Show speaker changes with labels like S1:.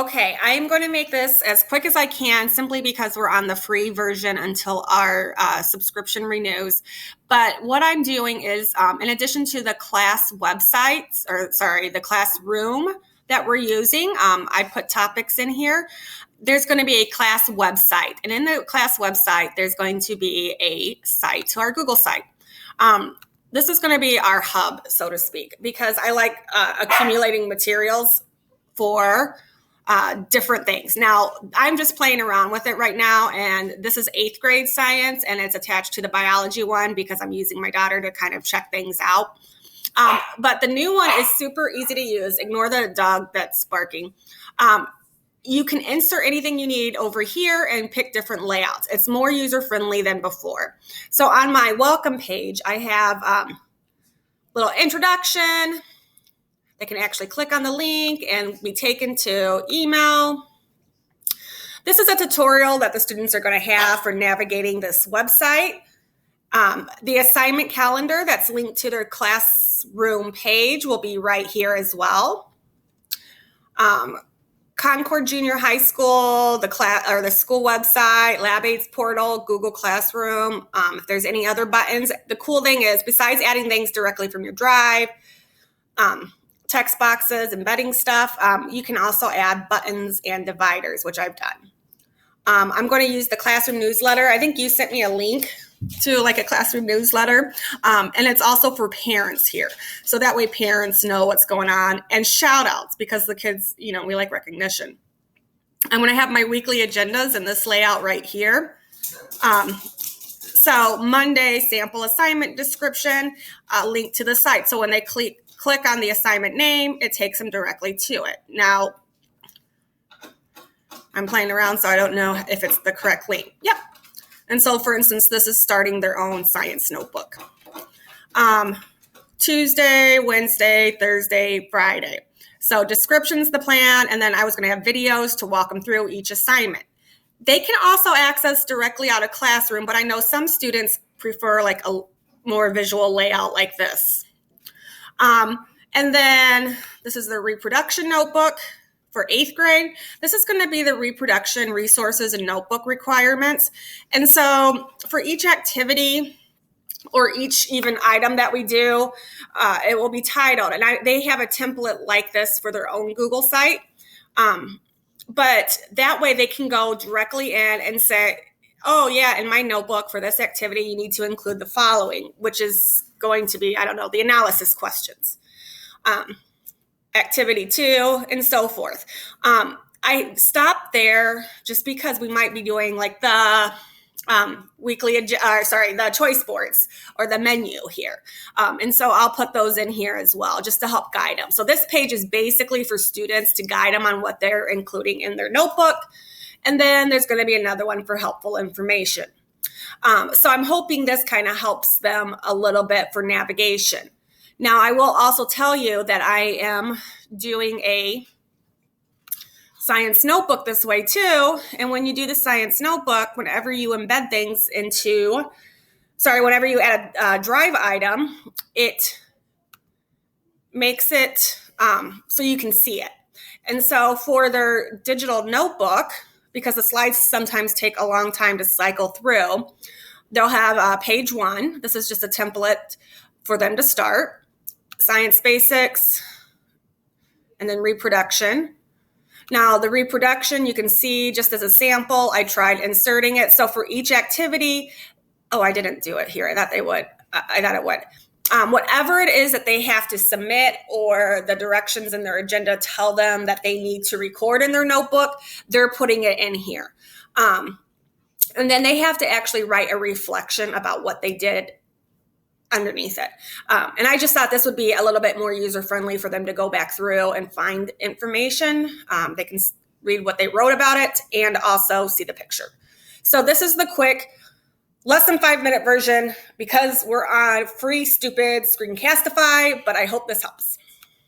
S1: Okay, I'm going to make this as quick as I can simply because we're on the free version until our subscription renews. But what I'm doing is, in addition to the class websites, the classroom that we're using, I put topics in here. There's going to be a class website. And in the class website, there's going to be a site to our Google site. This is going to be our hub, so to speak, because I like accumulating materials for different things. Now, I'm just playing around with it right now, and this is 8th grade science, and it's attached to the biology one because I'm using my daughter to kind of check things out. But the new one is super easy to use. Ignore the dog that's barking. You can insert anything you need over here and pick different layouts. It's more user-friendly than before. So on my welcome page, I have little introduction. They can actually click on the link and be taken to email. This is a tutorial that the students are going to have for navigating this website. The assignment calendar that's linked to their classroom page will be right here as well. Concord Junior High School, the school website, LabAIDS portal, Google Classroom. If there's any other buttons, the cool thing is besides adding things directly from your drive, text boxes, embedding stuff, you can also add buttons and dividers, which I've done. I'm going to use the classroom newsletter. I think you sent me a link to like a classroom newsletter, and it's also for parents here. So that way parents know what's going on, and shout outs because the kids, we like recognition. I'm going to have my weekly agendas in this layout right here. So Monday, sample assignment description, link to the site. So when they click on the assignment name, it takes them directly to it. Now, I'm playing around, so I don't know if it's the correct link. Yep. And so, for instance, this is starting their own science notebook. Tuesday, Wednesday, Thursday, Friday. So description's the plan, and then I was going to have videos to walk them through each assignment. They can also access directly out of Classroom, but I know some students prefer like a more visual layout like this. And then this is the reproduction notebook for 8th grade. This is going to be the reproduction resources and notebook requirements. And so for each activity or each even item that we do, it will be titled. And they have a template like this for their own Google site. But that way they can go directly in and say, oh yeah, in my notebook for this activity, you need to include the following, which is going to be, the analysis questions. Activity 2, and so forth. I stopped there just because we might be doing like the the choice boards or the menu here. And so I'll put those in here as well just to help guide them. So this page is basically for students to guide them on what they're including in their notebook. And then there's going to be another one for helpful information. So I'm hoping this kind of helps them a little bit for navigation. Now, I will also tell you that I am doing a science notebook this way too. And when you do the science notebook, whenever you embed things whenever you add a drive item, it makes it so you can see it. And so for their digital notebook, because the slides sometimes take a long time to cycle through, they'll have page 1. This is just a template for them to start. Science basics, and then reproduction. Now the reproduction, you can see just as a sample, I tried inserting it. So for each activity, I didn't do it here. I thought it would. Whatever it is that they have to submit or the directions in their agenda tell them that they need to record in their notebook, they're putting it in here. And then they have to actually write a reflection about what they did underneath it. And I just thought this would be a little bit more user-friendly for them to go back through and find information. They can read what they wrote about it and also see the picture. So this is the quick, less than 5-minute version because we're on free, stupid Screencastify, but I hope this helps.